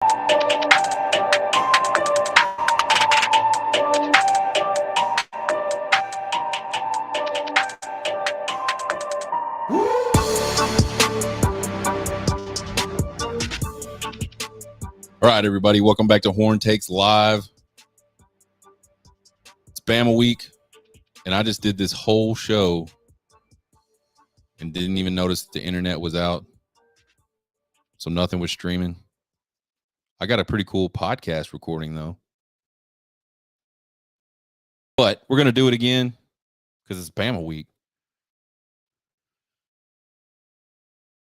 All right, everybody, welcome back to Horn Takes Live. It's Bama week, and I just did this whole show and didn't even notice the internet was out, so nothing was streaming. I got a pretty cool podcast recording, though. But we're going to do it again because it's Bama week.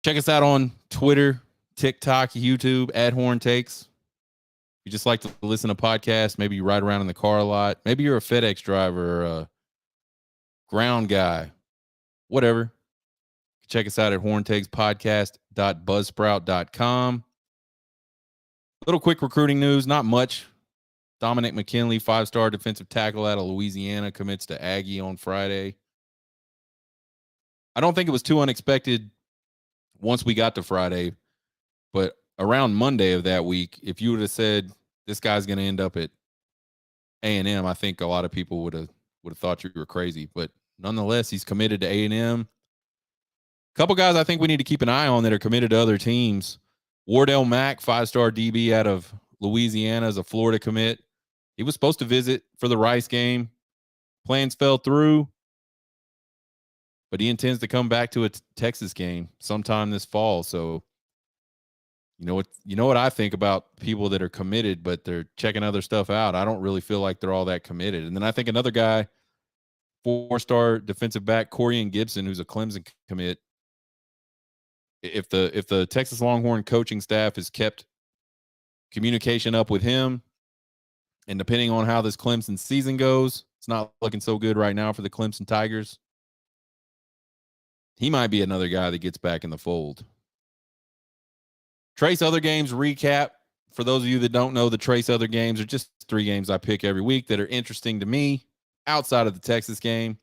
Check us out on Twitter, TikTok, YouTube, at Horn Takes. You just like to listen to podcasts, maybe you ride around in the car a lot. Maybe you're a FedEx driver or a ground guy, whatever. Check us out at horntakespodcast.buzzsprout.com. Little quick recruiting news, not much. Dominic McKinley, 5-star defensive tackle out of Louisiana, commits to Aggie on Friday. I don't think it was too unexpected once we got to Friday, but around Monday of that week, if you would have said this guy's going to end up at A&M, I think a lot of people would have thought you were crazy. But nonetheless, he's committed to A&M. A couple guys I think we need to keep an eye on that are committed to other teams. Wardell Mack, 5-star DB out of Louisiana, is a Florida commit. He was supposed to visit for the Rice game. Plans fell through, but he intends to come back to a Texas game sometime this fall. So, you know what I think about people that are committed, but they're checking other stuff out. I don't really feel like they're all that committed. And then I think another guy, 4-star defensive back, Corian Gibson, who's a Clemson commit. If the Texas Longhorn coaching staff has kept communication up with him, and depending on how this Clemson season goes, it's not looking so good right now for the Clemson Tigers. He might be another guy that gets back in the fold. Trace Other Games recap. For those of you that don't know, the Trace Other Games are just 3 games I pick every week that are interesting to me outside of the Texas game.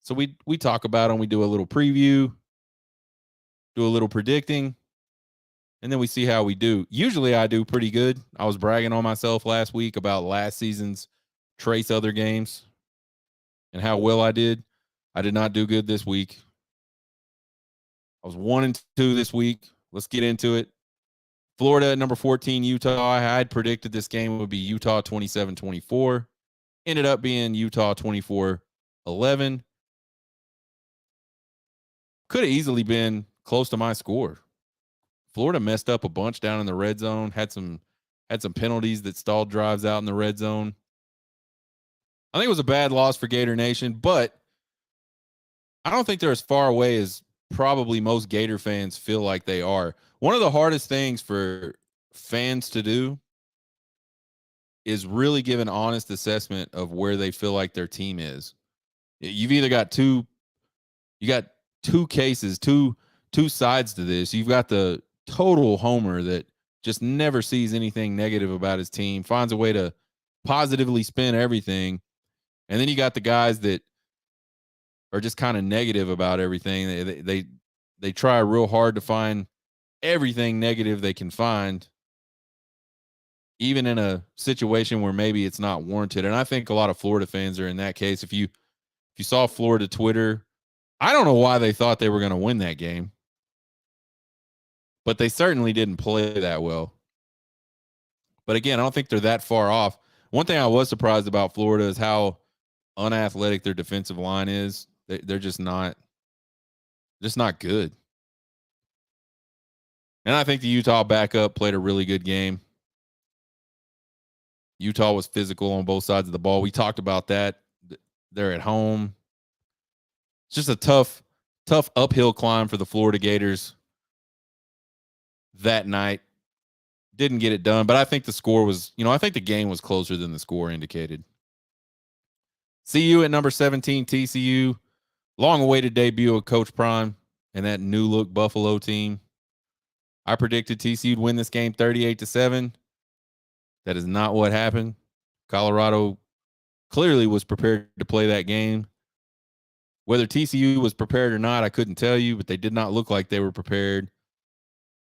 So we talk about them. We do a little preview, do a little predicting, and then we see how we do. Usually I do pretty good. I was bragging on myself last week about last season's Trace Other Games and how well I did. I did not do good this week. I was 1-2 this week. Let's get into it. Florida at number 14, Utah. I had predicted this game would be Utah 27-24. Ended up being Utah 24-11. Could have easily been close to my score. Florida messed up a bunch down in the red zone, had some penalties that stalled drives out in the red zone. I think it was a bad loss for Gator Nation, but I don't think they're as far away as probably most Gator fans feel like they are. One of the hardest things for fans to do is really give an honest assessment of where they feel like their team is. You've either got two cases, two sides to this. You've got the total homer that just never sees anything negative about his team, finds a way to positively spin everything. And then you got the guys that are just kind of negative about everything. They try real hard to find everything negative they can find, even in a situation where maybe it's not warranted. And I think a lot of Florida fans are in that case. If you saw Florida Twitter, I don't know why they thought they were going to win that game, but they certainly didn't play that well. But again, I don't think they're that far off. One thing I was surprised about Florida is how unathletic their defensive line is. They're just not good. And I think the Utah backup played a really good game. Utah was physical on both sides of the ball. We talked about that. They're at home. It's just a tough uphill climb for the Florida Gators that night. Didn't get it done, but I think the score was, I think the game was closer than the score indicated. CU at number 17, TCU. Long-awaited debut of Coach Prime and that new-look Buffalo team. I predicted TCU would win this game 38-7. That is not what happened. Colorado clearly was prepared to play that game. Whether TCU was prepared or not, I couldn't tell you, but they did not look like they were prepared.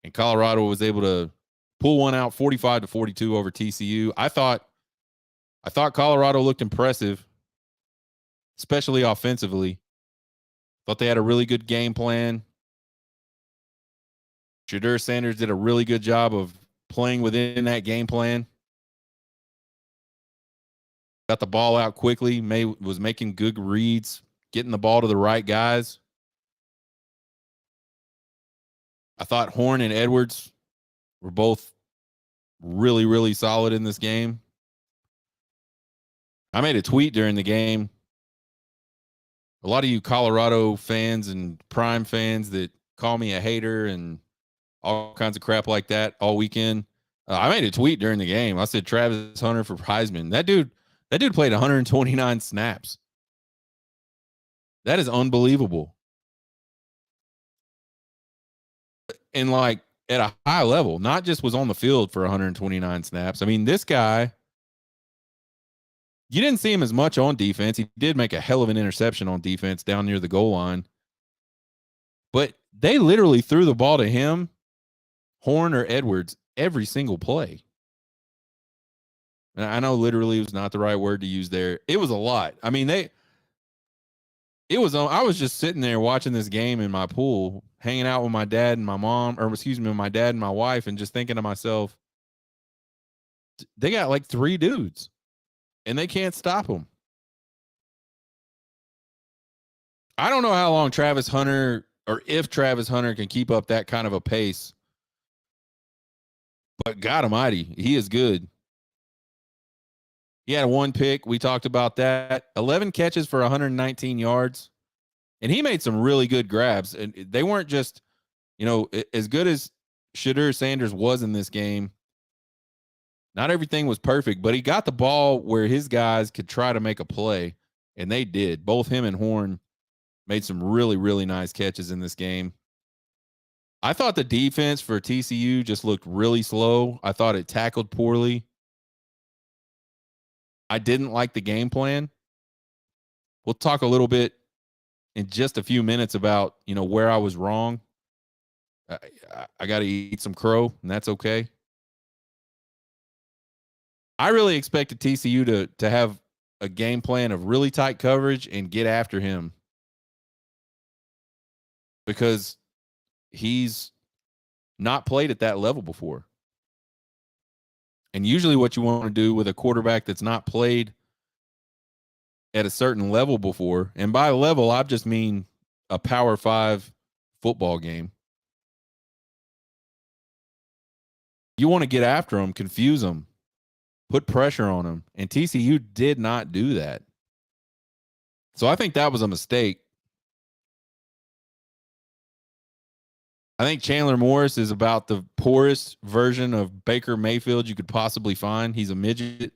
And Colorado was able to pull one out 45-42 over TCU. I thought Colorado looked impressive, especially offensively. Thought they had a really good game plan. Shedeur Sanders did a really good job of playing within that game plan. Got the ball out quickly, was making good reads, getting the ball to the right guys. I thought Horn and Edwards were both really, really solid in this game. I made a tweet during the game. A lot of you Colorado fans and Prime fans that call me a hater and all kinds of crap like that all weekend. I made a tweet during the game. I said Travis Hunter for Heisman. That dude played 129 snaps. That is unbelievable. And like at a high level, not just was on the field for 129 snaps. I mean, this guy, you didn't see him as much on defense. He did make a hell of an interception on defense down near the goal line. But they literally threw the ball to him, Horn or Edwards, every single play. And I know literally was not the right word to use there. It was a lot. I mean, I was just sitting there watching this game in my pool, hanging out with my dad and my mom, or excuse me, my dad and my wife, and just thinking to myself, they got like 3 dudes and they can't stop them. I don't know how long Travis Hunter, or if Travis Hunter can keep up that kind of a pace, but God almighty, he is good. He had 1 pick. We talked about that. 11 catches for 119 yards. And he made some really good grabs. And they weren't just, as good as Shedeur Sanders was in this game. Not everything was perfect, but he got the ball where his guys could try to make a play. And they did. Both him and Horn made some really, really nice catches in this game. I thought the defense for TCU just looked really slow. I thought it tackled poorly. I didn't like the game plan. We'll talk a little bit in just a few minutes about, where I was wrong. I got to eat some crow, and that's okay. I really expected TCU to have a game plan of really tight coverage and get after him, because he's not played at that level before. And usually what you want to do with a quarterback that's not played at a certain level before, and by level, I just mean a Power 5 football game. You want to get after them, confuse them, put pressure on them. And TCU did not do that. So I think that was a mistake. I think Chandler Morris is about the poorest version of Baker Mayfield you could possibly find. He's a midget.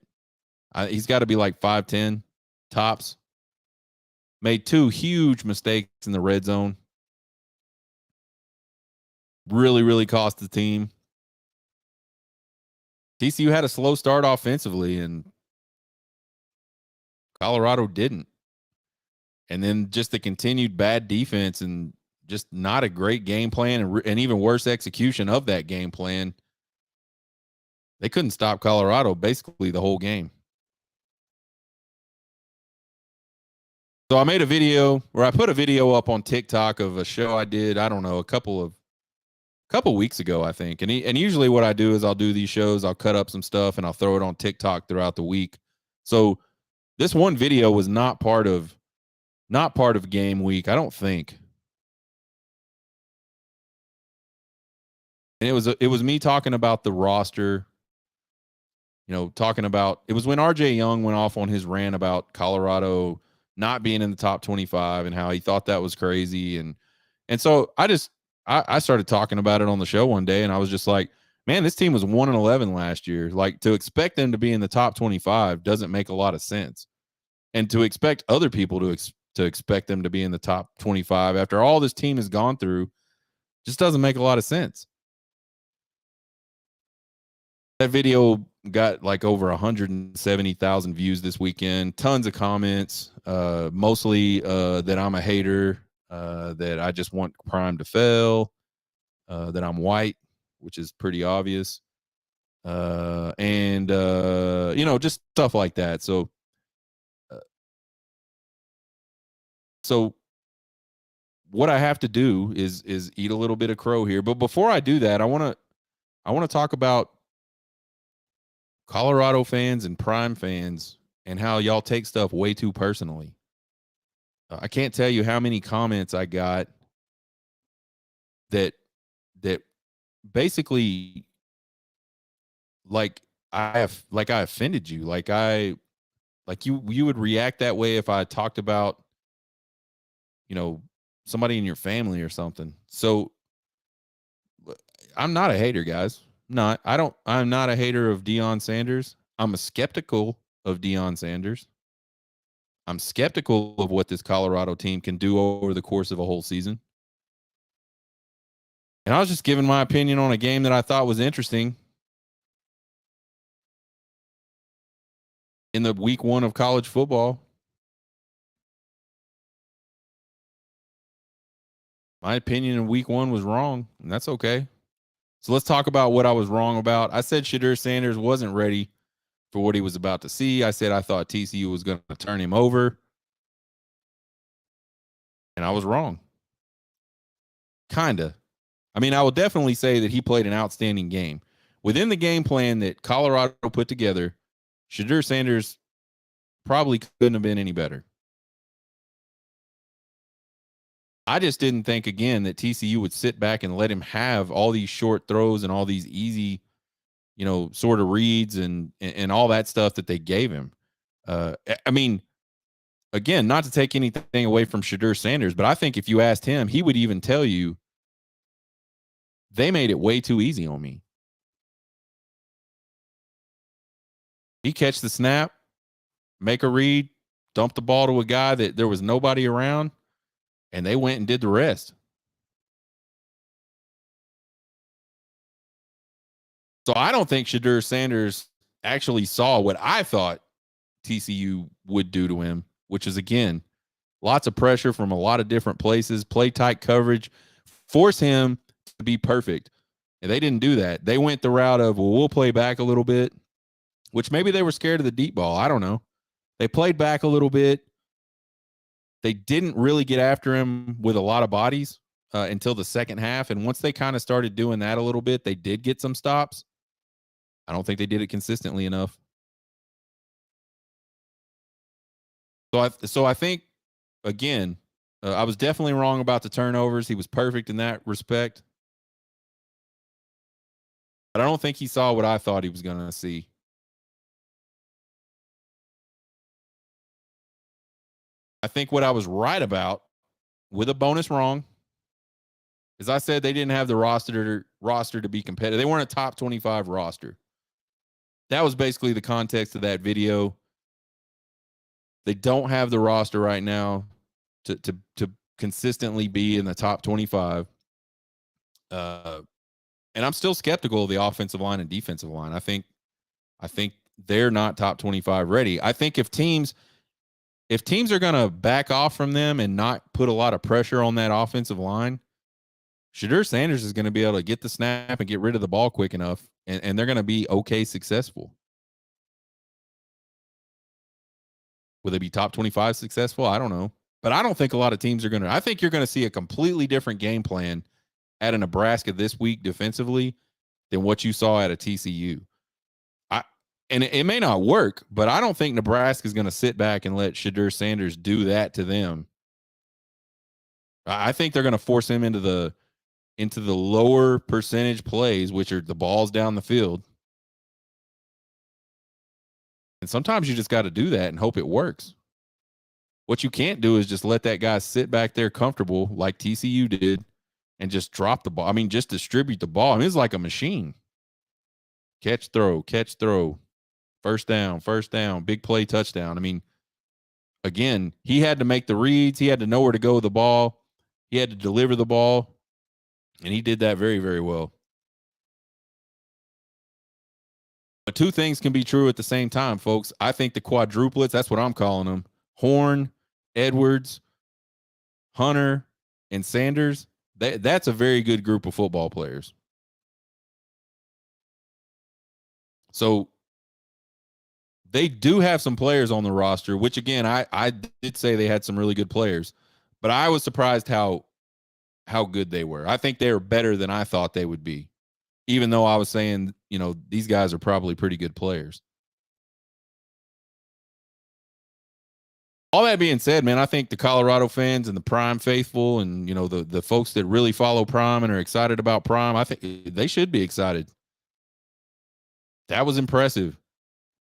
He's got to be like 5'10", tops. Made 2 huge mistakes in the red zone. Really, really cost the team. TCU had a slow start offensively, and Colorado didn't. And then just the continued bad defense and just not a great game plan, and even worse execution of that game plan. They couldn't stop Colorado basically the whole game. So I made a video, or I put a video up on TikTok of a show I did, I don't know, a couple weeks ago, I think. And usually what I do is I'll do these shows, I'll cut up some stuff and I'll throw it on TikTok throughout the week. So this one video was not part of game week, I don't think. And it was me talking about the roster, talking about, it was when RJ Young went off on his rant about Colorado not being in the top 25 and how he thought that was crazy. And so I started talking about it on the show one day, and I was just like, man, this team was 1-11 last year. Like, to expect them to be in the top 25 doesn't make a lot of sense. And to expect other people to expect them to be in the top 25 after all this team has gone through just doesn't make a lot of sense. That video got like over 170,000 views this weekend. Tons of comments, mostly that I'm a hater, that I just want Prime to fail, that I'm white, which is pretty obvious. and just stuff like that. Uh, so what I have to do is eat a little bit of crow here. But before I do that, I want to talk about Colorado fans and Prime fans and how y'all take stuff way too personally. I can't tell you how many comments I got that basically like I offended you. Like you would react that way if I talked about, you know, somebody in your family or something. So I'm not a hater, guys. Not. I'm not a hater of Deion Sanders. I'm a skeptical of Deion Sanders. I'm skeptical of what this Colorado team can do over the course of a whole season. And I was just giving my opinion on a game that I thought was interesting in the week 1 of college football. My opinion in week 1 was wrong, and that's okay. So let's talk about what I was wrong about. I said Shadur Sanders wasn't ready for what he was about to see. I said I thought TCU was going to turn him over, and I was wrong. Kinda. I mean, I will definitely say that he played an outstanding game. Within the game plan that Colorado put together, Shadur Sanders probably couldn't have been any better. I just didn't think, again, that TCU would sit back and let him have all these short throws and all these easy, sort of reads and all that stuff that they gave him. I mean, again, not to take anything away from Shadur Sanders, but I think if you asked him, he would even tell you they made it way too easy on me. He catch the snap, make a read, dump the ball to a guy that there was nobody around, and they went and did the rest. So I don't think Shadur Sanders actually saw what I thought TCU would do to him, which is, again, lots of pressure from a lot of different places, play tight coverage, force him to be perfect. And they didn't do that. They went the route of, well, we'll play back a little bit, which maybe they were scared of the deep ball. I don't know. They played back a little bit. They didn't really get after him with a lot of bodies until the second half. And once they kind of started doing that a little bit, they did get some stops. I don't think they did it consistently enough. So I think, again, I was definitely wrong about the turnovers. He was perfect in that respect. But I don't think he saw what I thought he was going to see. I think what I was right about, with a bonus wrong, is I said they didn't have the roster to be competitive. They weren't a top 25 roster. That was basically the context of that video. They don't have the roster right now to consistently be in the top 25. And I'm still skeptical of the offensive line and defensive line. I think they're not top 25 ready. I think if teams are going to back off from them and not put a lot of pressure on that offensive line, Shadur Sanders is going to be able to get the snap and get rid of the ball quick enough, and they're going to be okay successful. Will they be top 25 successful? I don't know. But I don't think a lot of teams are going to. I think you're going to see a completely different game plan at a Nebraska this week defensively than what you saw at a TCU. And it may not work, but I don't think Nebraska is going to sit back and let Shadur Sanders do that to them. I think they're going to force him into the lower percentage plays, which are the balls down the field. And sometimes you just got to do that and hope it works. What you can't do is just let that guy sit back there comfortable like TCU did and just drop the ball. I mean, just distribute the ball. I mean, it's like a machine. Catch, throw, first down, big play, touchdown. I mean, again, he had to make the reads. He had to know where to go with the ball. He had to deliver the ball, and he did that very, very well. But two things can be true at the same time, folks. I think the quadruplets, that's what I'm calling them, Horn, Edwards, Hunter, and Sanders, that's a very good group of football players. So they do have some players on the roster, which again, I did say they had some really good players, but I was surprised how good they were. I think they were better than I thought they would be, even though I was saying, these guys are probably pretty good players. All that being said, man, I think the Colorado fans and the Prime faithful and the folks that really follow Prime and are excited about Prime, I think they should be excited. That was impressive.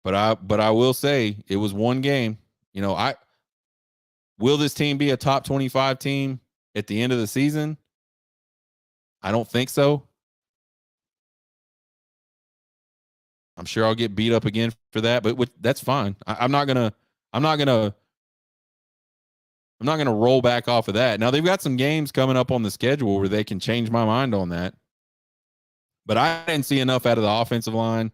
But I will say it was one game. I will this team be a top 25 team at the end of the season? I don't think so. I'm sure I'll get beat up again for that, but that's fine. I'm not gonna I'm not gonna I'm not gonna roll back off of that. Now they've got some games coming up on the schedule where they can change my mind on that. But I didn't see enough out of the offensive line,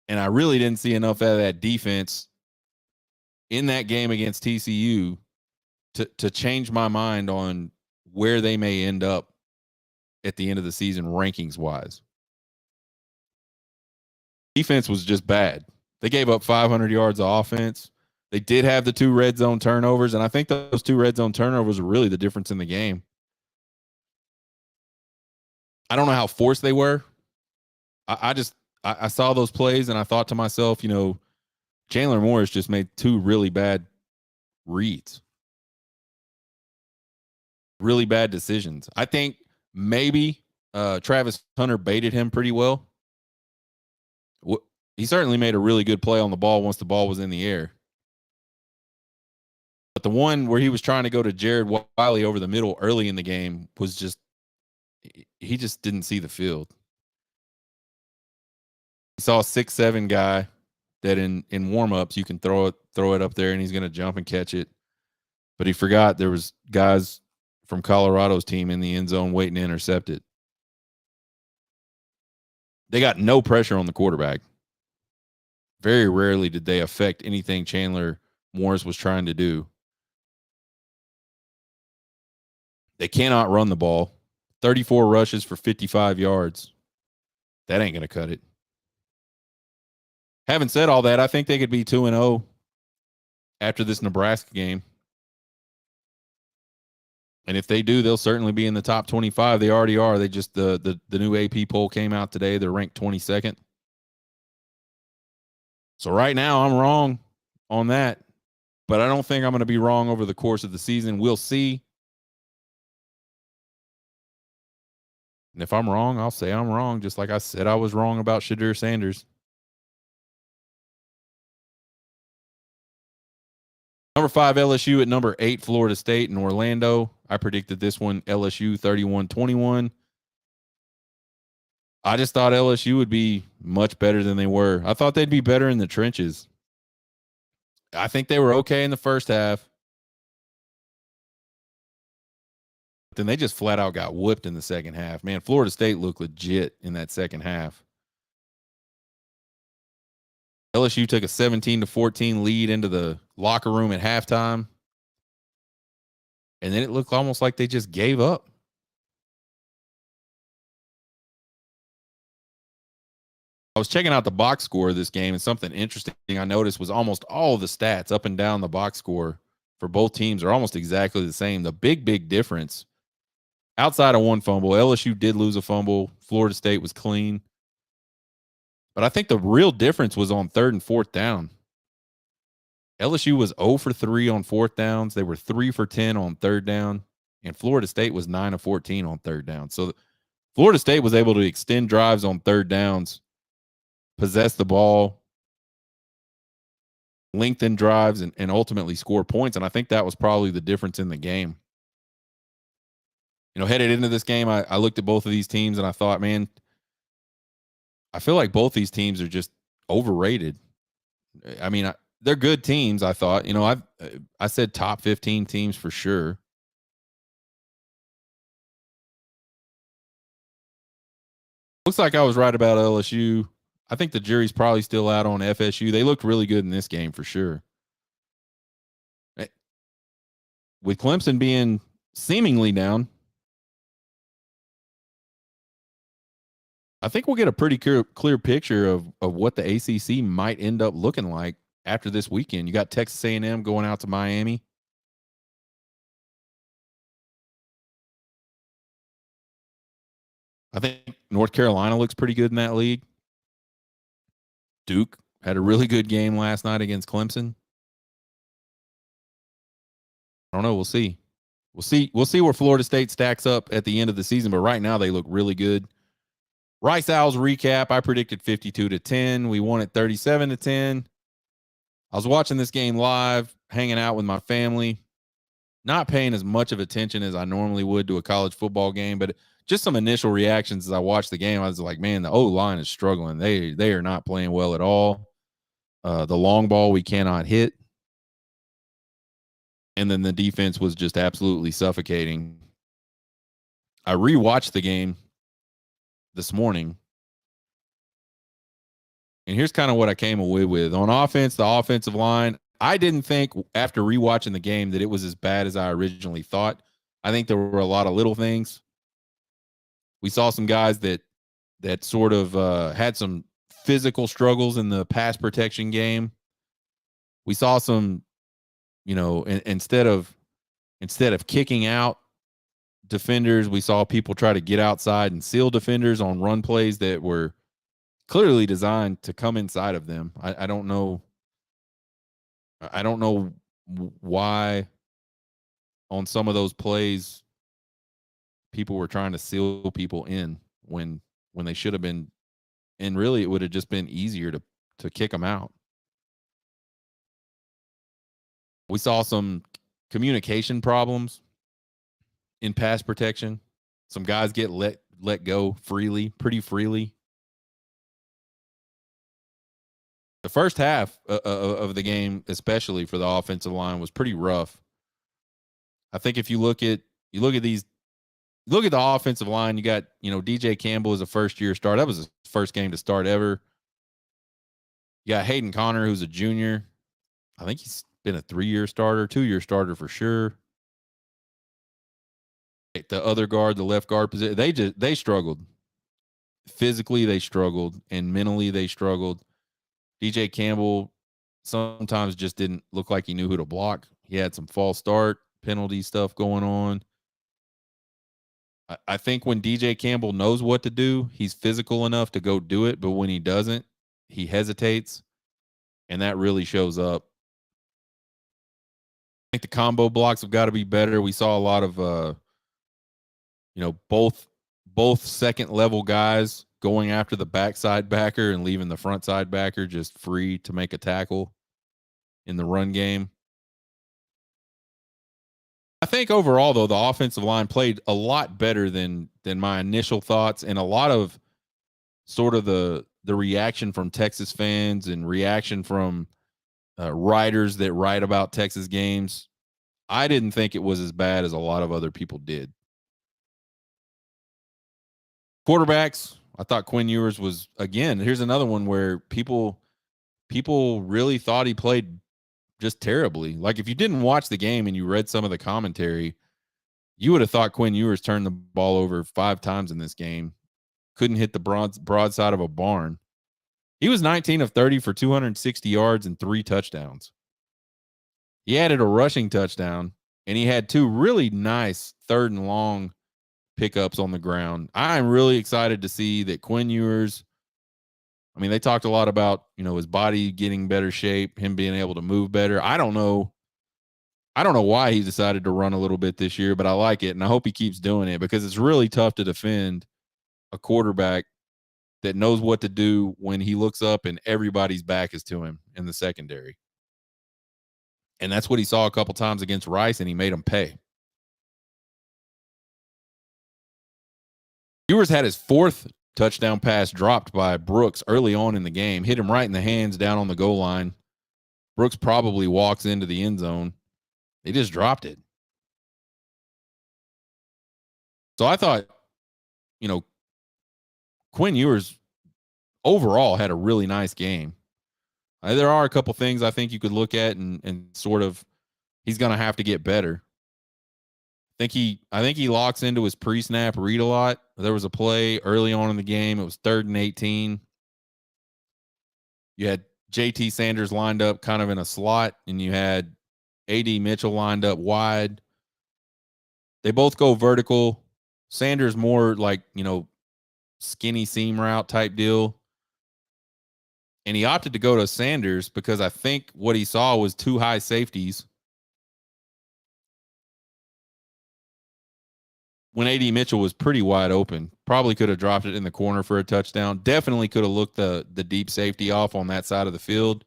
and I really didn't see enough out of that defense in that game against TCU to change my mind on where they may end up at the end of the season rankings wise. Defense was just bad. They gave up 500 yards of offense. They did have the 2 red zone turnovers, and I think those 2 red zone turnovers were really the difference in the game. I don't know how forced they were. I saw those plays and I thought to myself, Chandler Morris just made 2 really bad reads, really bad decisions. I think maybe Travis Hunter baited him pretty well. He certainly made a really good play on the ball once the ball was in the air. But the one where he was trying to go to Jared Wiley over the middle early in the game was just, he just didn't see the field. He saw a 6'7" guy that in warmups you can throw it up there and he's going to jump and catch it. But he forgot there was guys from Colorado's team in the end zone waiting to intercept it. They got no pressure on the quarterback. Very rarely did they affect anything Chandler Morris was trying to do. They cannot run the ball. 34 rushes for 55 yards. That ain't going to cut it. Having said all that, I think they could be 2-0 after this Nebraska game. And if they do, they'll certainly be in the top 25. They already are. They just the new AP poll came out today. They're ranked 22nd. So right now I'm wrong on that, but I don't think I'm going to be wrong over the course of the season. We'll see. And if I'm wrong, I'll say I'm wrong, just like I said I was wrong about Shadur Sanders. Number 5, LSU at number 8, Florida State in Orlando. I predicted this one, LSU 31-21. I just thought LSU would be much better than they were. I thought they'd be better in the trenches. I think they were okay in the first half. Then they just flat out got whooped in the second half. Man, Florida State looked legit in that second half. LSU took a 17-14 lead into the locker room at halftime. And then it looked almost like they just gave up. I was checking out the box score of this game, and something interesting I noticed was almost all of the stats up and down the box score for both teams are almost exactly the same. The big difference, outside of one fumble, LSU did lose a fumble. Florida State was clean. But I think the real difference was on 3rd and 4th down. LSU was 0 for 3 on 4th downs. They were 3 for 10 on 3rd down. And Florida State was 9 of 14 on 3rd down. So Florida State was able to extend drives on 3rd downs, possess the ball, lengthen drives, and ultimately score points. And I think that was probably the difference in the game. Headed into this game, I looked at both of these teams and I thought, man, I feel like both these teams are just overrated. I mean, they're good teams, I thought. I said top 15 teams for sure. Looks like I was right about LSU. I think the jury's probably still out on FSU. They looked really good in this game for sure. With Clemson being seemingly down, I think we'll get a pretty clear picture of what the ACC might end up looking like after this weekend. You got Texas A&M going out to Miami. I think North Carolina looks pretty good in that league. Duke had a really good game last night against Clemson. I don't know. We'll see. We'll see where Florida State stacks up at the end of the season. But right now, they look really good. Rice Owls recap. I predicted 52-10. We won it 37-10. I was watching this game live, hanging out with my family, not paying as much of attention as I normally would to a college football game, but just some initial reactions as I watched the game. I was like, man, the O-line is struggling. They are not playing well at all. The long ball we cannot hit. And then the defense was just absolutely suffocating. I rewatched the game this morning. And here's kind of what I came away with. On offense, the offensive line, I didn't think after rewatching the game that it was as bad as I originally thought. I think there were a lot of little things. We saw some guys that sort of had some physical struggles in the pass protection game. We saw some, instead of kicking out defenders, we saw people try to get outside and seal defenders on run plays that were clearly designed to come inside of them. I don't know. I don't know why on some of those plays people were trying to seal people in when they should have been, and really it would have just been easier to kick them out. We saw some communication problems in pass protection. Some guys get let go pretty freely. The first half of the game, especially for the offensive line, was pretty rough. I think if you look at the offensive line, you got, DJ Campbell is a first-year start. That was his first game to start ever. You got Hayden Connor, who's a junior. I think he's been a 3-year starter, 2-year starter for sure. The other guard, the left guard position, they struggled. Physically, they struggled, and mentally, they struggled. DJ Campbell sometimes just didn't look like he knew who to block. He had some false start, penalty stuff going on. I think when DJ Campbell knows what to do, he's physical enough to go do it. But when he doesn't, he hesitates, and that really shows up. I think the combo blocks have got to be better. We saw a lot of, both second level guys going after the backside backer and leaving the front side backer just free to make a tackle in the run game. I think overall, though, the offensive line played a lot better than my initial thoughts, and a lot of sort of the reaction from Texas fans and reaction from writers that write about Texas games. I didn't think it was as bad as a lot of other people did. Quarterbacks, I thought Quinn Ewers was, again, here's another one where people really thought he played just terribly. Like, if you didn't watch the game and you read some of the commentary, you would have thought Quinn Ewers turned the ball over 5 times in this game. Couldn't hit the broadside of a barn. He was 19 of 30 for 260 yards and 3 touchdowns. He added a rushing touchdown, and he had 2 really nice 3rd and long pickups on the ground. I'm really excited to see that Quinn Ewers, I mean, they talked a lot about, his body getting better shape, him being able to move better. I don't know why he decided to run a little bit this year, but I like it, and I hope he keeps doing it, because it's really tough to defend a quarterback that knows what to do when he looks up and everybody's back is to him in the secondary. And that's what he saw a couple times against Rice, and he made him pay. Ewers had his 4th touchdown pass dropped by Brooks early on in the game, hit him right in the hands down on the goal line. Brooks probably walks into the end zone. They just dropped it. So I thought, Quinn Ewers overall had a really nice game. There are a couple things I think you could look at and sort of, he's going to have to get better. I think he locks into his pre-snap read a lot. There was a play early on in the game. It was 3rd and 18. You had JT Sanders lined up kind of in a slot, and you had AD Mitchell lined up wide. They both go vertical. Sanders more like, skinny seam route type deal. And he opted to go to Sanders because I think what he saw was 2 high safeties. When AD Mitchell was pretty wide open, probably could have dropped it in the corner for a touchdown. Definitely could have looked the deep safety off on that side of the field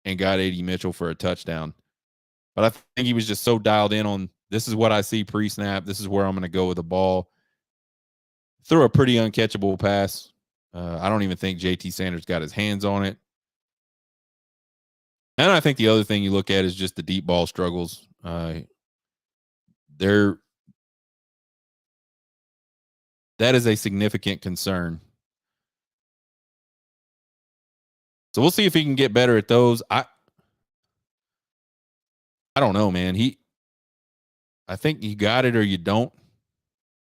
and got AD Mitchell for a touchdown. But I think he was just so dialed in on, this is what I see pre-snap. This is where I'm going to go with the ball. Threw a pretty uncatchable pass. I don't even think JT Sanders got his hands on it. And I think the other thing you look at is just the deep ball struggles. That is a significant concern. So we'll see if he can get better at those. I don't know, man. I think you got it or you don't.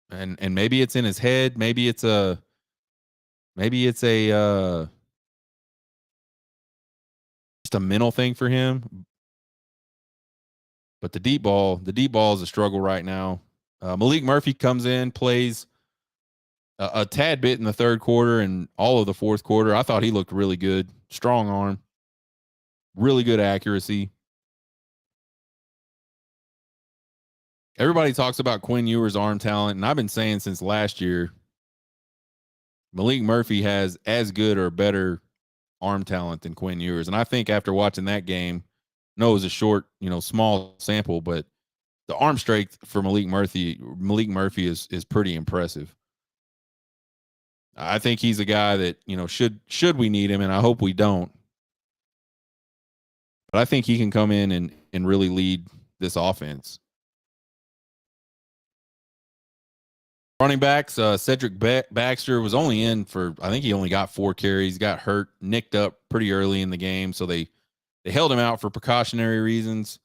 And maybe it's in his head. Maybe it's a just a mental thing for him. But the deep ball is a struggle right now. Malik Murphy comes in, plays a tad bit in the 3rd quarter and all of the 4th quarter. I thought he looked really good. Strong arm, really good accuracy. Everybody talks about Quinn Ewers' arm talent, and I've been saying since last year, Malik Murphy has as good or better arm talent than Quinn Ewers. And I think after watching that game, no, it was a short, small sample, but the arm strength for Malik Murphy is pretty impressive. I think he's a guy that, should we need him, and I hope we don't. But I think he can come in and really lead this offense. Running backs, Cedric Baxter was only in for, I think he only got 4 carries, got hurt, nicked up pretty early in the game. So they held him out for precautionary reasons.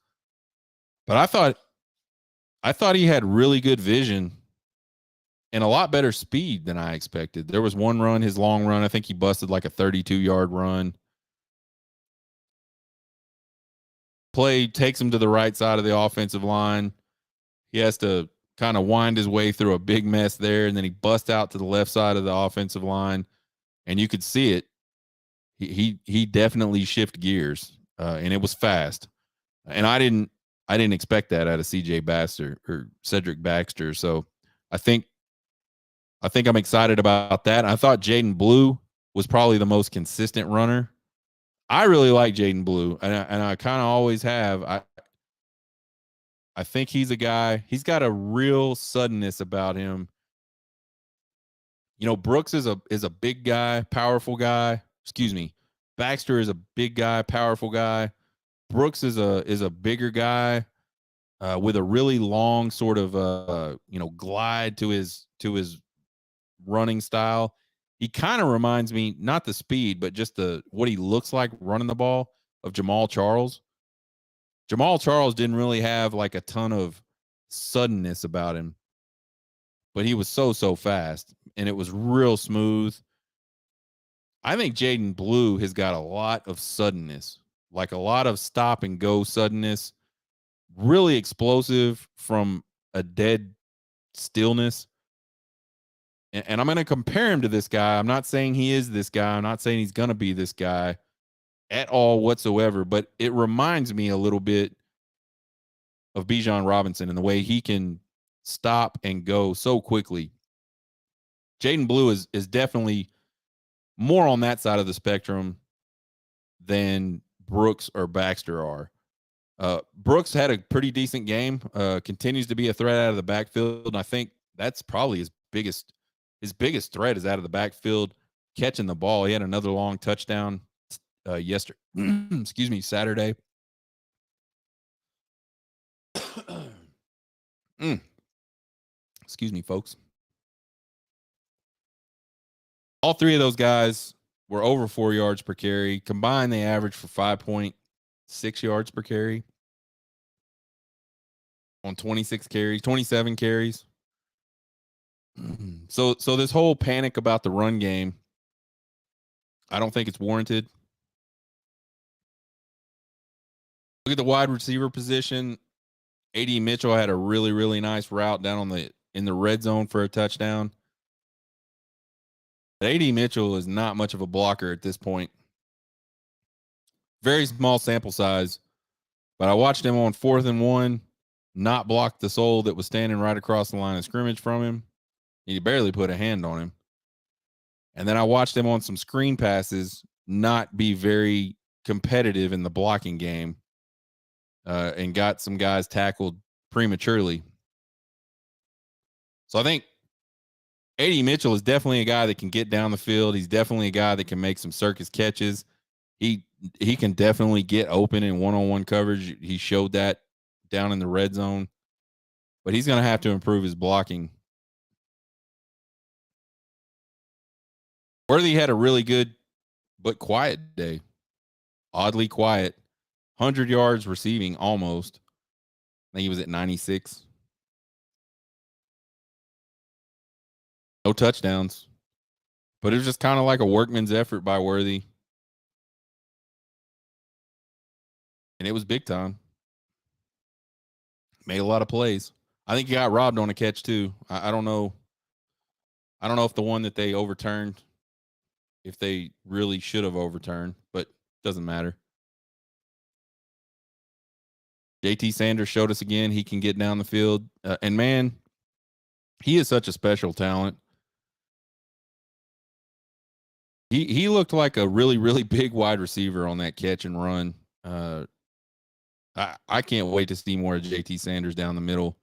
But I thought he had really good vision and a lot better speed than I expected. There was one run, his long run, I think he busted like a 32-yard run. Play takes him to the right side of the offensive line. He has to kind of wind his way through a big mess there, and then he busts out to the left side of the offensive line, and you could see it. He definitely shifted gears, and it was fast. And I didn't expect that out of CJ Baxter or Cedric Baxter. So I think I'm excited about that. I thought Jaden Blue was probably the most consistent runner. I really like Jaden Blue, and I kind of always have. I think he's a guy. He's got a real suddenness about him. Brooks is a big guy, powerful guy. Excuse me. Baxter is a big guy, powerful guy. Brooks is a bigger guy with a really long sort of glide to his running style. He kind of reminds me, not the speed, but just what he looks like running the ball, of Jamal Charles. Jamal Charles didn't really have like a ton of suddenness about him, but he was so fast, and it was real smooth. I think Jaden Blue has got a lot of suddenness, like a lot of stop and go suddenness, really explosive from a dead stillness. And I'm going to compare him to this guy. I'm not saying he is this guy. I'm not saying he's going to be this guy at all whatsoever, but it reminds me a little bit of Bijan Robinson and the way he can stop and go so quickly. Jaden Blue is definitely more on that side of the spectrum than Brooks or Baxter are. Brooks had a pretty decent game, continues to be a threat out of the backfield. And I think that's probably his biggest threat is out of the backfield, catching the ball. He had another long touchdown yesterday. Excuse me, Saturday. Excuse me, folks. All 3 of those guys were over 4 yards per carry. Combined, they averaged for 5.6 yards per carry on 26 carries, 27 carries. So this whole panic about the run game, I don't think it's warranted. Look at the wide receiver position. AD Mitchell had a really, really nice route down in the red zone for a touchdown. But AD Mitchell is not much of a blocker at this point. Very small sample size, but I watched him on 4th and 1 not block the soul that was standing right across the line of scrimmage from him. He barely put a hand on him. And then I watched him on some screen passes not be very competitive in the blocking game, and got some guys tackled prematurely. So I think AD Mitchell is definitely a guy that can get down the field. He's definitely a guy that can make some circus catches. He can definitely get open in one-on-one coverage. He showed that down in the red zone. But he's going to have to improve his blocking. Worthy had a really good but quiet day. Oddly quiet. 100 yards receiving almost. I think he was at 96. No touchdowns. But it was just kind of like a workman's effort by Worthy. And it was big time. Made a lot of plays. I think he got robbed on a catch too. I don't know. I don't know if the one that they overturned, if they really should have overturned, but doesn't matter. JT Sanders showed us again he can get down the field. And man, he is such a special talent. He looked like a really, really big wide receiver on that catch and run. I can't wait to see more of JT Sanders down the middle.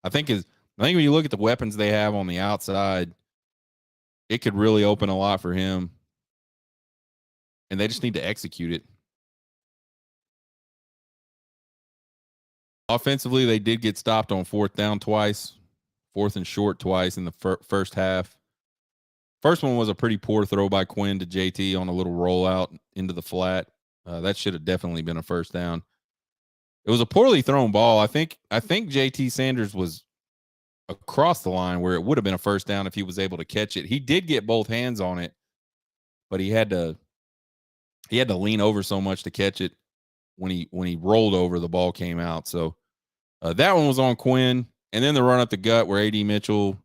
I think when you look at the weapons they have on the outside, it could really open a lot for him. And they just need to execute it. Offensively, they did get stopped on 4th down twice, 4th and short twice in the first half. First one was a pretty poor throw by Quinn to JT on a little rollout into the flat. That should have definitely been a first down. It was a poorly thrown ball. I think JT Sanders was across the line where it would have been a first down if he was able to catch it. He did get both hands on it, but he had to lean over so much to catch it. When he rolled over, the ball came out. So that one was on Quinn. And then the run up the gut where AD Mitchell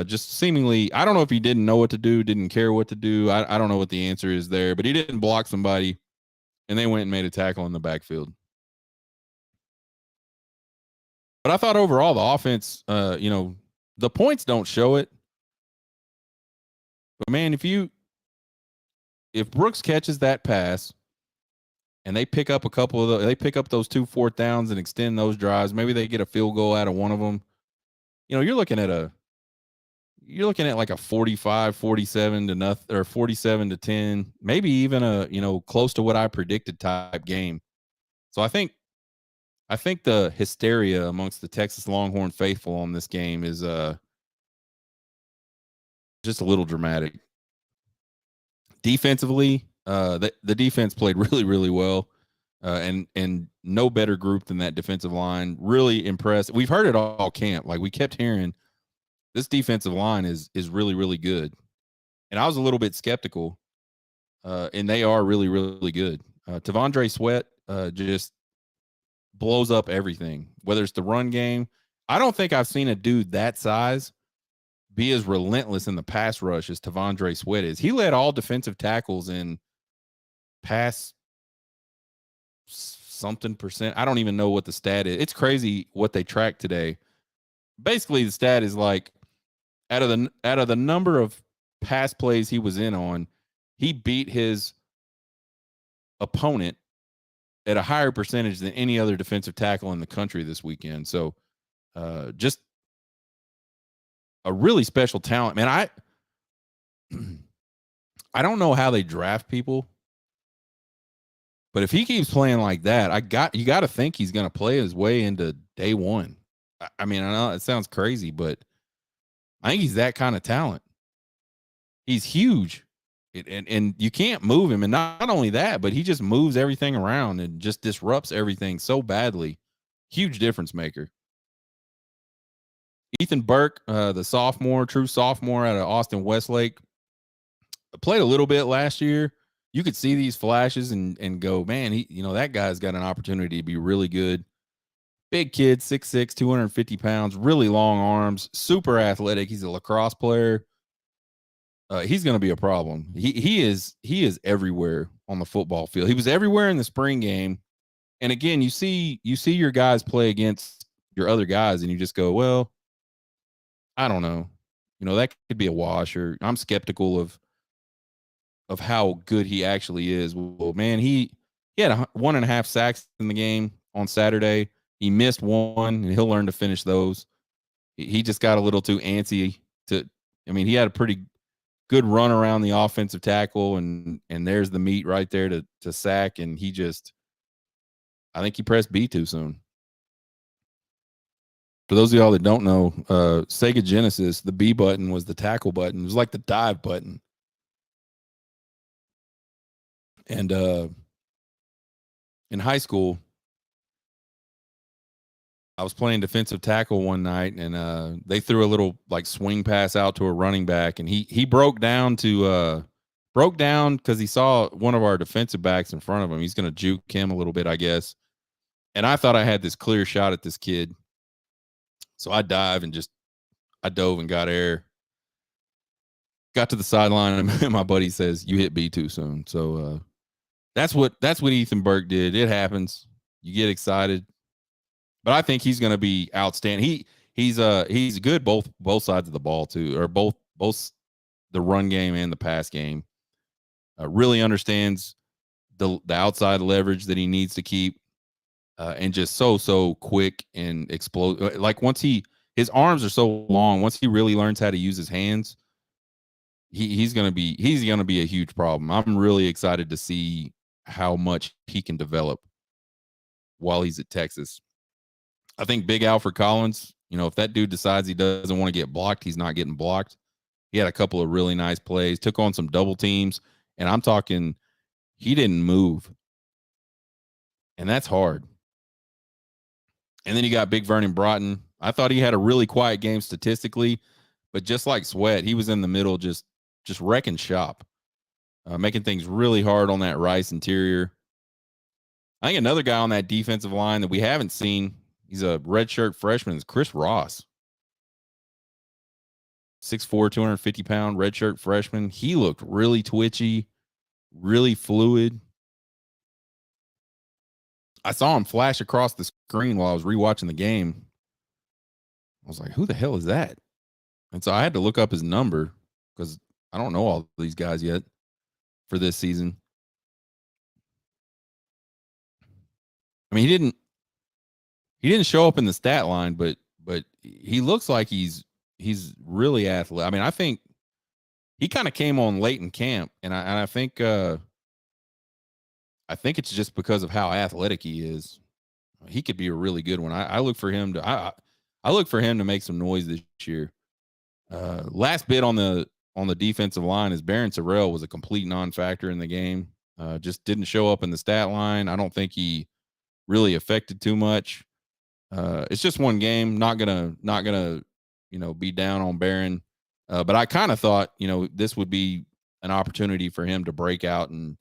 just seemingly, I don't know if he didn't know what to do, didn't care what to do. I don't know what the answer is there, but he didn't block somebody, and they went and made a tackle in the backfield. But I thought overall the offense, the points don't show it. But man, if Brooks catches that pass and they pick up they pick up those 2 4th downs and extend those drives, maybe they get a field goal out of one of them. You're looking at like a 45-47 to nothing, or 47-10, maybe even a close to what I predicted type game. So I think the hysteria amongst the Texas Longhorn faithful on this game is just a little dramatic. Defensively, the defense played really, really well, and no better group than that defensive line. Really impressed. We've heard it all camp. Like, we kept hearing this defensive line is really, really good, and I was a little bit skeptical. And they are really, really good. T'Vondre Sweat just blows up everything, whether it's the run game. I don't think I've seen a dude that size be as relentless in the pass rush as T'Vondre Sweat is. He led all defensive tackles in pass something percent. I don't even know what the stat is. It's crazy what they tracked today. Basically, the stat is like out of the number of pass plays he was in on, he beat his opponent at a higher percentage than any other defensive tackle in the country this weekend. So just a really special talent, man. I don't know how they draft people, but if he keeps playing like that, you got to think he's going to play his way into day one. I mean, I know it sounds crazy, but I think he's that kind of talent. He's huge, and you can't move him. And not only that, but he just moves everything around and just disrupts everything so badly. Huge difference maker. Ethan Burke, the sophomore, true sophomore out of Austin Westlake, played a little bit last year. You could see these flashes and go, man, that guy's got an opportunity to be really good. Big kid, 6'6", 250 pounds, really long arms, super athletic. He's a lacrosse player. He's going to be a problem. He is everywhere on the football field. He was everywhere in the spring game. And again, you see your guys play against your other guys, and you just go, well, I don't know. That could be a wash, or I'm skeptical of how good he actually is. Well, man, he had 1.5 sacks in the game on Saturday. He missed one, and he'll learn to finish those. He just got a little too antsy he had a pretty good run around the offensive tackle, and there's the meat right there to sack, and I think he pressed B too soon. For those of y'all that don't know, Sega Genesis, the B button was the tackle button. It was like the dive button. And in high school, I was playing defensive tackle one night, and they threw a little like swing pass out to a running back, and he broke down because he saw one of our defensive backs in front of him. He's going to juke him a little bit, I guess. And I thought I had this clear shot at this kid, so I dove and got air. Got to the sideline, and my buddy says, "You hit B too soon." So that's what Ethan Burke did. It happens. You get excited. But I think he's going to be outstanding. He's good both sides of the ball too, or both the run game and the pass game. Really understands the outside leverage that he needs to keep, and just so quick and explode. Like his arms are so long. Once he really learns how to use his hands, he's gonna be a huge problem. I'm really excited to see how much he can develop while he's at Texas. I think Big Alfred Collins, if that dude decides he doesn't want to get blocked, he's not getting blocked. He had a couple of really nice plays, took on some double teams, and I'm talking he didn't move. And that's hard. And then you got Big Vernon Broughton. I thought he had a really quiet game statistically, but just like Sweat, he was in the middle just wrecking shop, making things really hard on that Rice interior. I think another guy on that defensive line that we haven't seen, he's a redshirt freshman, is Chris Ross. 6'4", 250-pound redshirt freshman. He looked really twitchy, really fluid. I saw him flash across the screen while I was rewatching the game. I was like, who the hell is that? And so I had to look up his number because I don't know all these guys yet for this season. He didn't show up in the stat line, but he looks like he's really athletic. I think he kind of came on late in camp, and I think it's just because of how athletic he is. He could be a really good one. I look for him to make some noise this year. Last bit on the defensive line is Barron Sorrell was a complete non-factor in the game. Just didn't show up in the stat line. I don't think he really affected too much. It's just one game. Not gonna be down on Barron. But I kind of thought this would be an opportunity for him to break out and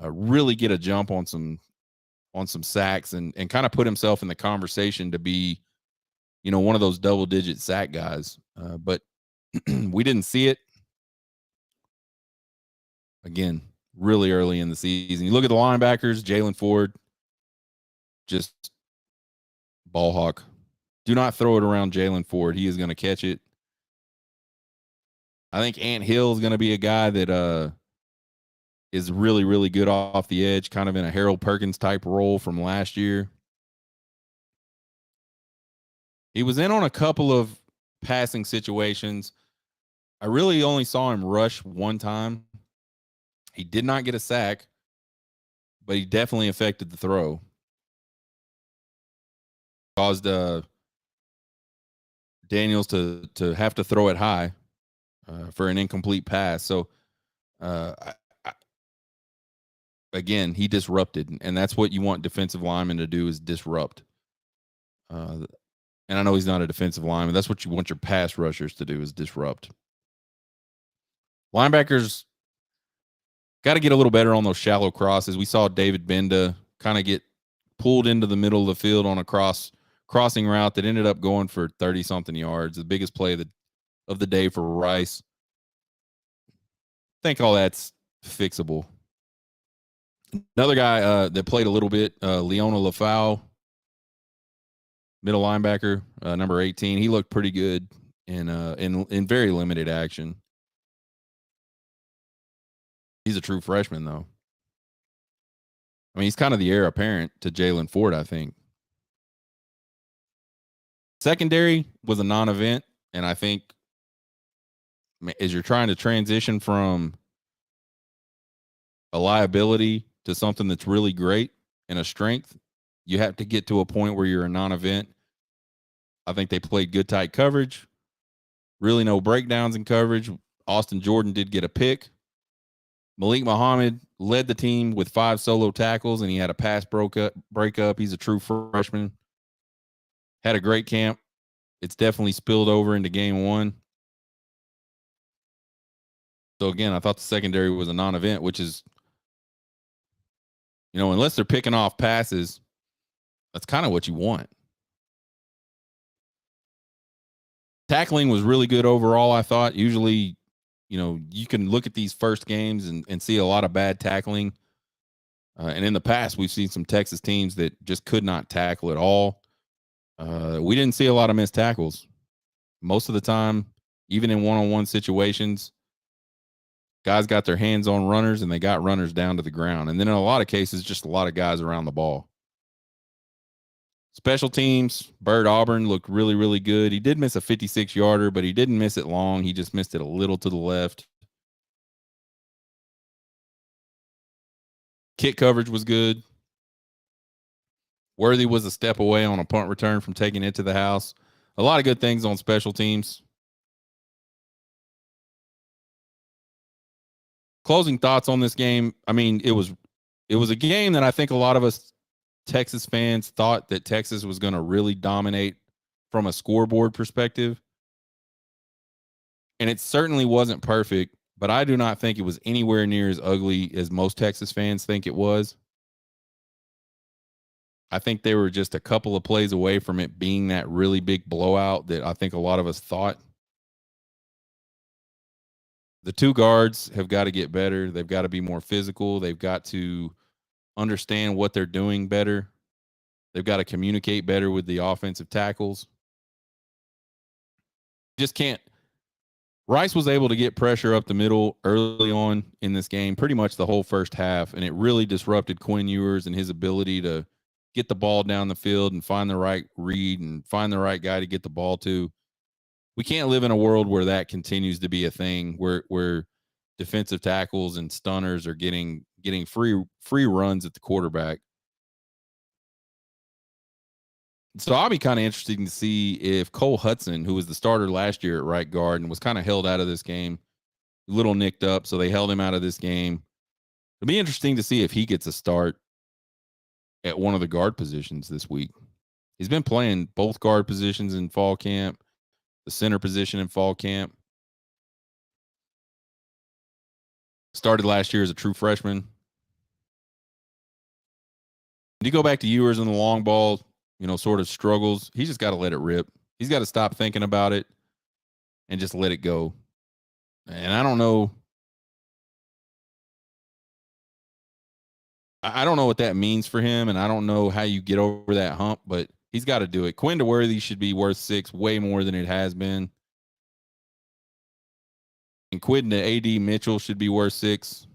really get a jump on some sacks and kind of put himself in the conversation to be one of those double-digit sack guys. But we didn't see it. Again, really early in the season. You look at the linebackers, Jalen Ford, just ball hawk. Do not throw it around Jalen Ford. He is going to catch it. I think Ant Hill is going to be a guy that is really, really good off the edge, kind of in a Harold Perkins type role from last year. He was in on a couple of passing situations. I really only saw him rush one time. He did not get a sack, but he definitely affected the throw. Caused Daniels to have to throw it high for an incomplete pass. So, again, he disrupted, and that's what you want defensive linemen to do, is disrupt. And I know he's not a defensive lineman. That's what you want your pass rushers to do, is disrupt. Linebackers got to get a little better on those shallow crosses. We saw David Benda kind of get pulled into the middle of the field on a crossing route that ended up going for 30-something yards, the biggest play of the day for Rice. I think all that's fixable. Another guy that played a little bit, Leona Lafau, middle linebacker, number 18. He looked pretty good in very limited action. He's a true freshman, though. I mean, he's kind of the heir apparent to Jalen Ford, I think. Secondary was a non-event, and I think as you're trying to transition from a liability to something that's really great and a strength, you have to get to a point where you're a non-event. I think they played good tight coverage, really no breakdowns in coverage. Austin Jordan did get a pick. Malik Muhammad led the team with 5 solo tackles, and he had a pass breakup. He's a true freshman. Had a great camp. It's definitely spilled over into game 1. So, again, I thought the secondary was a non-event, which is, unless they're picking off passes, that's kind of what you want. Tackling was really good overall, I thought. Usually, you can look at these first games and see a lot of bad tackling. And in the past, we've seen some Texas teams that just could not tackle at all. We didn't see a lot of missed tackles. Most of the time, even in one-on-one situations, guys got their hands on runners and they got runners down to the ground. And then in a lot of cases, just a lot of guys around the ball. Special teams, Bird Auburn looked really, really good. He did miss a 56-yarder, but he didn't miss it long. He just missed it a little to the left. Kick coverage was good. Worthy was a step away on a punt return from taking it to the house. A lot of good things on special teams. Closing thoughts on this game. I mean, it was a game that I think a lot of us Texas fans thought that Texas was going to really dominate from a scoreboard perspective. And it certainly wasn't perfect, but I do not think it was anywhere near as ugly as most Texas fans think it was. I think they were just a couple of plays away from it being that really big blowout that I think a lot of us thought. The 2 guards have got to get better. They've got to be more physical. They've got to understand what they're doing better. They've got to communicate better with the offensive tackles. Just can't. Rice was able to get pressure up the middle early on in this game, pretty much the whole first half, and it really disrupted Quinn Ewers and his ability to get the ball down the field and find the right read and find the right guy to get the ball to. We can't live in a world where that continues to be a thing, where defensive tackles and stunners are getting free runs at the quarterback. So I'll be kind of interested to see if Cole Hudson, who was the starter last year at right guard and was kind of held out of this game, a little nicked up, so they held him out of this game. It'll be interesting to see if he gets a start at one of the guard positions this week. He's been playing both guard positions in fall camp, the center position in fall camp. Started last year as a true freshman. You go back to Ewers in the long ball, sort of struggles. He's just got to let it rip. He's got to stop thinking about it and just let it go. And I don't know. I don't know what that means for him, and I don't know how you get over that hump, but he's got to do it. Quinn Worthy should be worth 6 way more than it has been. And Quinn to A.D. Mitchell should be worth 6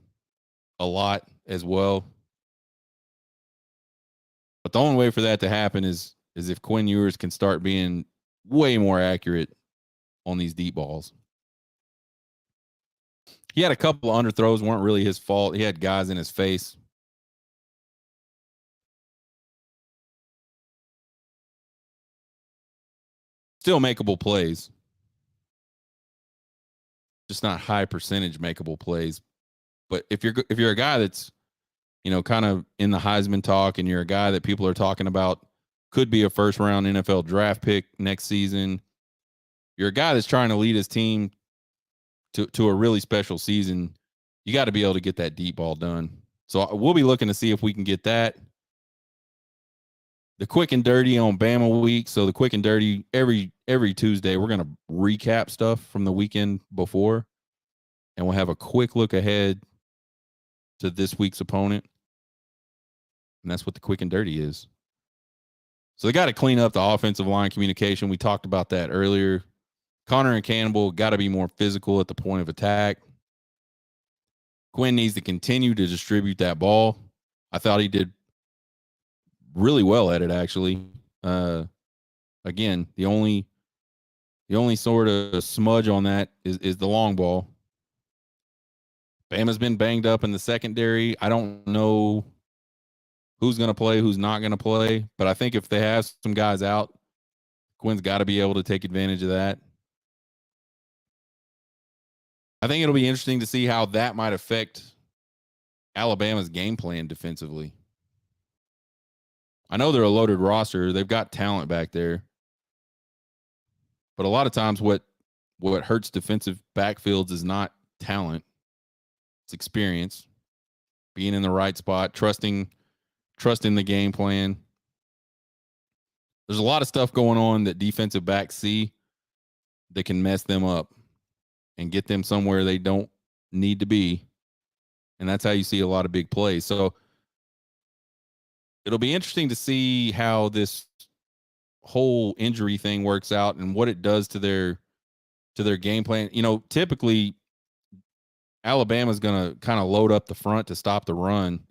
a lot as well. But the only way for that to happen is if Quinn Ewers can start being way more accurate on these deep balls. He had a couple of underthrows, weren't really his fault. He had guys in his face. Still makeable plays. Just not high percentage makeable plays. But if you're a guy that's, kind of in the Heisman talk and you're a guy that people are talking about could be a first round NFL draft pick next season. You're a guy that's trying to lead his team to a really special season. You got to be able to get that deep ball done. So we'll be looking to see if we can get that. The quick and dirty on Bama week. So the quick and dirty every Tuesday, we're going to recap stuff from the weekend before, and we'll have a quick look ahead to this week's opponent. And that's what the quick and dirty is. So they got to clean up the offensive line communication. We talked about that earlier. Connor and Campbell got to be more physical at the point of attack. Quinn needs to continue to distribute that ball. I thought he did really well at it, actually. Again, the only sort of smudge on that is the long ball. Bama's been banged up in the secondary. I don't know who's going to play, who's not going to play. But I think if they have some guys out, Quinn's got to be able to take advantage of that. I think it'll be interesting to see how that might affect Alabama's game plan defensively. I know they're a loaded roster. They've got talent back there. But a lot of times what hurts defensive backfields is not talent. It's experience, being in the right spot, trusting the game plan. There's a lot of stuff going on that defensive backs see that can mess them up and get them somewhere they don't need to be. And that's how you see a lot of big plays. So it'll be interesting to see how this whole injury thing works out and what it does to their game plan. You know, typically Alabama's going to kind of load up the front to stop the run,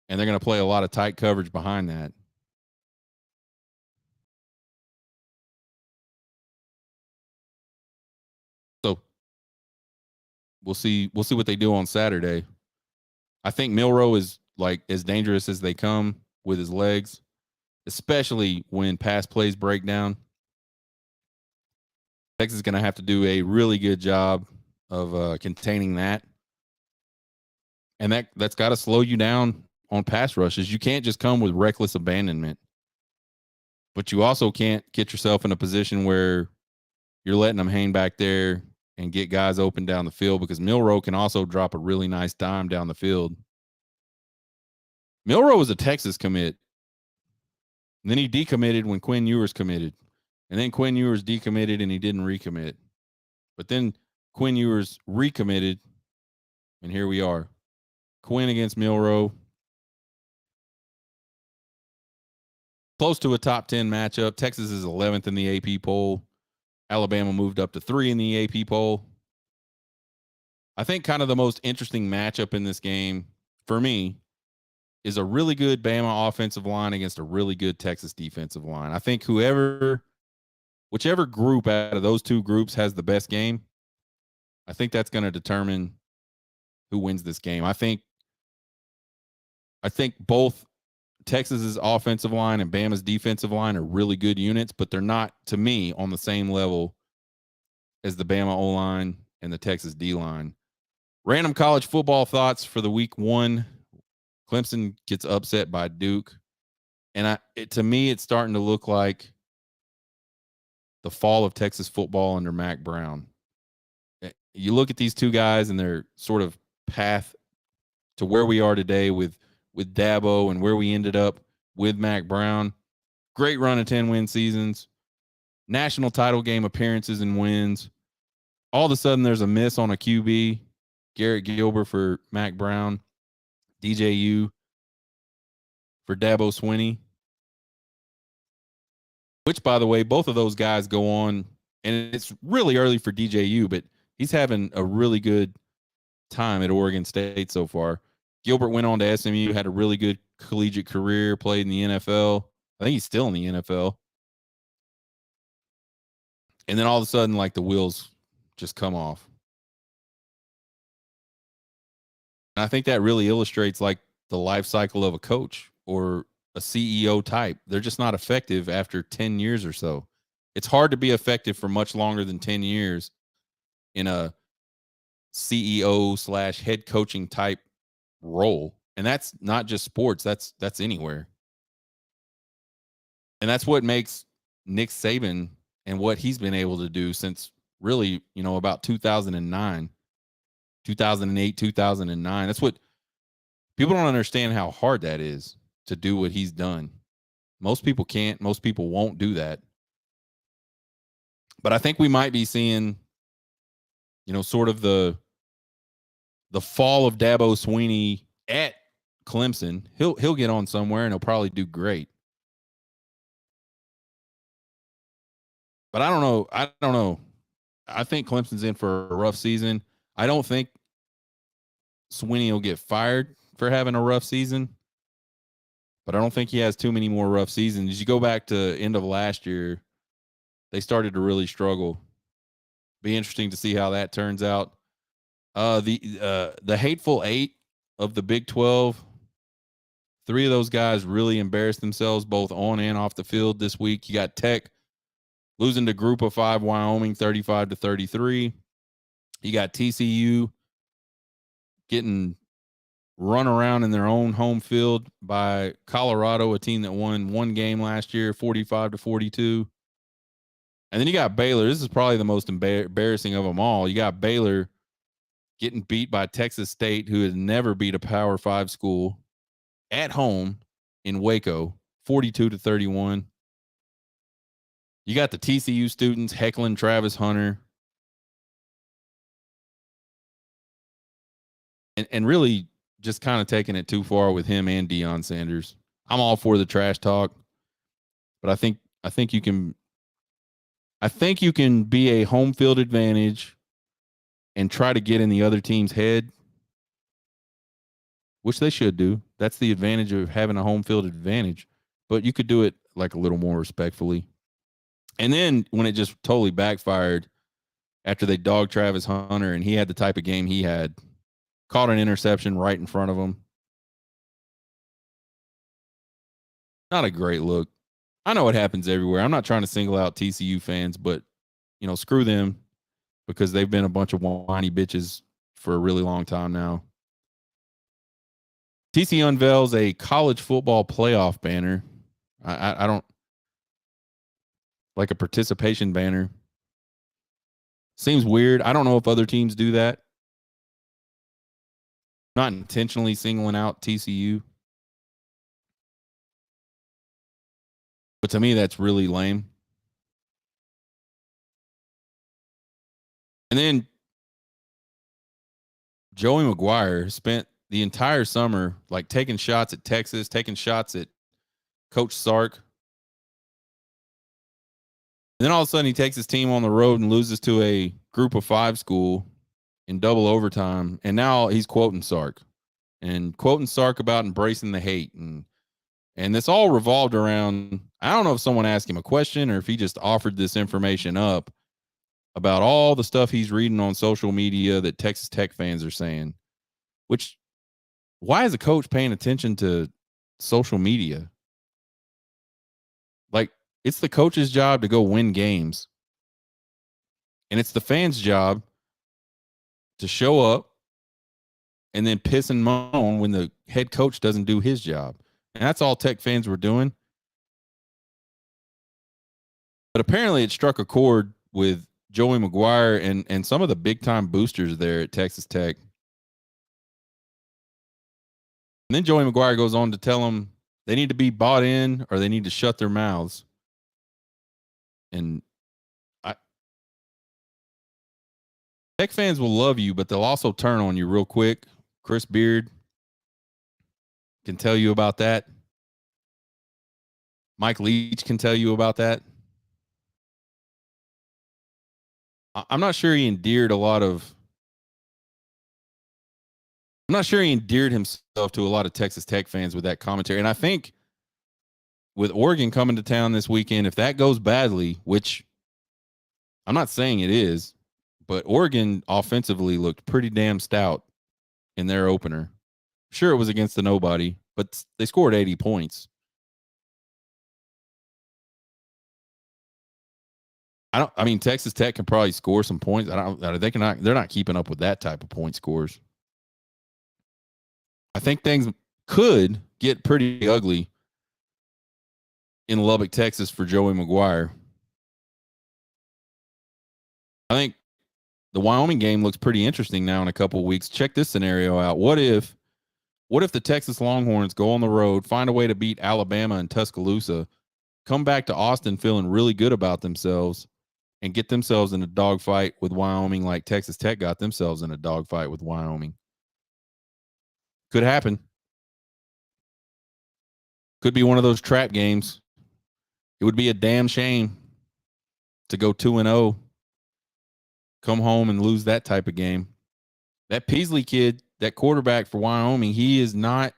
and they're going to play a lot of tight coverage behind that. So we'll see what they do on Saturday. I think Milroe is like as dangerous as they come with his legs, especially when pass plays break down. Texas is going to have to do a really good job of containing that. And that's got to slow you down on pass rushes. You can't just come with reckless abandonment. But you also can't get yourself in a position where you're letting them hang back there and get guys open down the field, because Milroe can also drop a really nice dime down the field. Milroe was a Texas commit. And then he decommitted when Quinn Ewers committed. And then Quinn Ewers decommitted and he didn't recommit. But then Quinn Ewers recommitted, and here we are. Quinn against Milroe. Close to a top 10 matchup. Texas is 11th in the AP poll. Alabama moved up to 3 in the AP poll. I think kind of the most interesting matchup in this game for me is a really good Bama offensive line against a really good Texas defensive line. I think whichever group out of those two groups has the best game, I think that's going to determine who wins this game. I think both Texas's offensive line and Bama's defensive line are really good units, but they're not, to me, on the same level as the Bama O-line and the Texas D-line. Random college football thoughts for the week 1. Clemson gets upset by Duke. And to me, it's starting to look like the fall of Texas football under Mack Brown. You look at these two guys and their sort of path to where we are today with Dabo and where we ended up with Mack Brown. Great run of 10-win seasons, national title game appearances and wins. All of a sudden, there's a miss on a QB. Garrett Gilbert for Mack Brown. DJU for Dabo Swinney. Which, by the way, both of those guys go on, and it's really early for DJU, but he's having a really good time at Oregon State so far. Gilbert went on to SMU, had a really good collegiate career, played in the NFL. I think he's still in the NFL. And then all of a sudden, like, the wheels just come off. And I think that really illustrates, like, the life cycle of a coach or a CEO type. They're just not effective after 10 years or so. It's hard to be effective for much longer than 10 years in a CEO / head coaching type role. And that's not just sports. That's anywhere. And that's what makes Nick Saban and what he's been able to do since really, about 2009, 2008, 2009. That's what people don't understand, how hard that is to do what he's done. Most people can't, most people won't do that. But I think we might be seeing, sort of the fall of Dabo Swinney at Clemson. He'll get on somewhere and he'll probably do great. But I don't know. I think Clemson's in for a rough season. I don't think Swinney will get fired for having a rough season, but I don't think he has too many more rough seasons. You go back to end of last year, they started to really struggle. Be interesting to see how that turns out. The hateful eight of the Big 12, 3 of those guys really embarrassed themselves both on and off the field this week. You got Tech losing to Group of 5 Wyoming 35-33. You got TCU getting run around in their own home field by Colorado, a team that won one game last year, 45-42. And then you got Baylor. This is probably the most embarrassing of them all. You got Baylor getting beat by Texas State, who has never beat a Power 5 school, at home in Waco, 42-31. You got the TCU students heckling Travis Hunter. And really just kind of taking it too far with him and Deion Sanders. I'm all for the trash talk, but I think you can be a home field advantage and try to get in the other team's head, which they should do. That's the advantage of having a home field advantage, but you could do it like a little more respectfully. And then when it just totally backfired after they dogged Travis Hunter and he had the type of game he had, caught an interception right in front of him. Not a great look. I know it happens everywhere. I'm not trying to single out TCU fans, but, screw them because they've been a bunch of whiny bitches for a really long time now. TCU unveils a college football playoff banner. I don't like a participation banner. Seems weird. I don't know if other teams do that. Not intentionally singling out TCU. But to me, that's really lame. And then Joey McGuire spent the entire summer like taking shots at Texas, taking shots at Coach Sark. And then all of a sudden he takes his team on the road and loses to a Group of 5 school in double overtime. And now he's quoting Sark about embracing the hate. And this all revolved around, I don't know if someone asked him a question or if he just offered this information up about all the stuff he's reading on social media that Texas Tech fans are saying, which, why is a coach paying attention to social media? Like, it's the coach's job to go win games. And it's the fans' job to show up and then piss and moan when the head coach doesn't do his job. And that's all Tech fans were doing. But apparently it struck a chord with Joey McGuire and some of the big-time boosters there at Texas Tech. And then Joey McGuire goes on to tell them they need to be bought in or they need to shut their mouths. And Tech fans will love you, but they'll also turn on you real quick. Chris Beard can tell you about that. Mike Leach can tell you about that. I'm not sure he endeared himself to a lot of Texas Tech fans with that commentary. And I think with Oregon coming to town this weekend, if that goes badly, which I'm not saying it is, but Oregon offensively looked pretty damn stout in their opener. Sure, it was against the nobody, but they scored 80 points. Texas Tech can probably score some points. They're not keeping up with that type of point scores. I think things could get pretty ugly in Lubbock, Texas for Joey McGuire. I think the Wyoming game looks pretty interesting now in a couple of weeks. Check this scenario out. What if the Texas Longhorns go on the road, find a way to beat Alabama and Tuscaloosa, come back to Austin feeling really good about themselves, and get themselves in a dogfight with Wyoming like Texas Tech got themselves in a dogfight with Wyoming? Could happen. Could be one of those trap games. It would be a damn shame to go 2-0, come home and lose that type of game. That Peasley kid, that quarterback for Wyoming, did not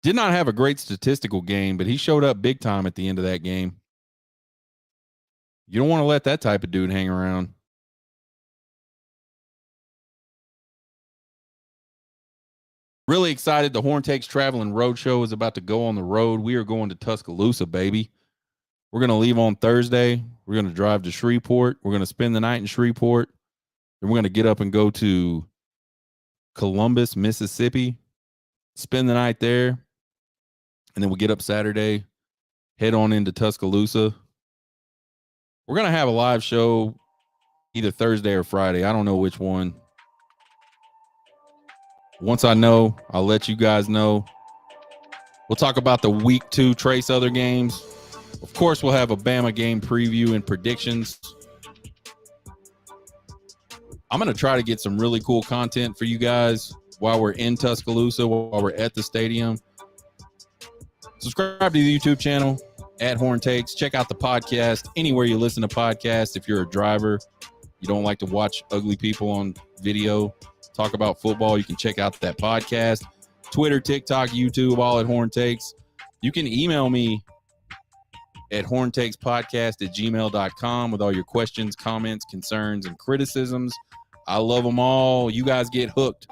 have a great statistical game, but he showed up big time at the end of that game. You don't want to let that type of dude hang around. Really excited. The Horn Takes Traveling Roadshow is about to go on the road. We are going to Tuscaloosa, baby. We're going to leave on Thursday. We're going to drive to Shreveport. We're going to spend the night in Shreveport. Then we're going to get up and go to Columbus, Mississippi, spend the night there. And then we'll get up Saturday, head on into Tuscaloosa. We're going to have a live show either Thursday or Friday. I don't know which one. Once I know, I'll let you guys know. We'll talk about the week 2 Trace other games. Of course, we'll have a Bama game preview and predictions. I'm going to try to get some really cool content for you guys while we're in Tuscaloosa, while we're at the stadium. Subscribe to the YouTube channel at Horn Takes. Check out the podcast anywhere you listen to podcasts. If you're a driver, you don't like to watch ugly people on video talk about football, you can check out that podcast. Twitter, TikTok, YouTube, all at Horn Takes. You can email me at horntakespodcast@gmail.com with all your questions, comments, concerns, and criticisms. I love them all. You guys get hooked.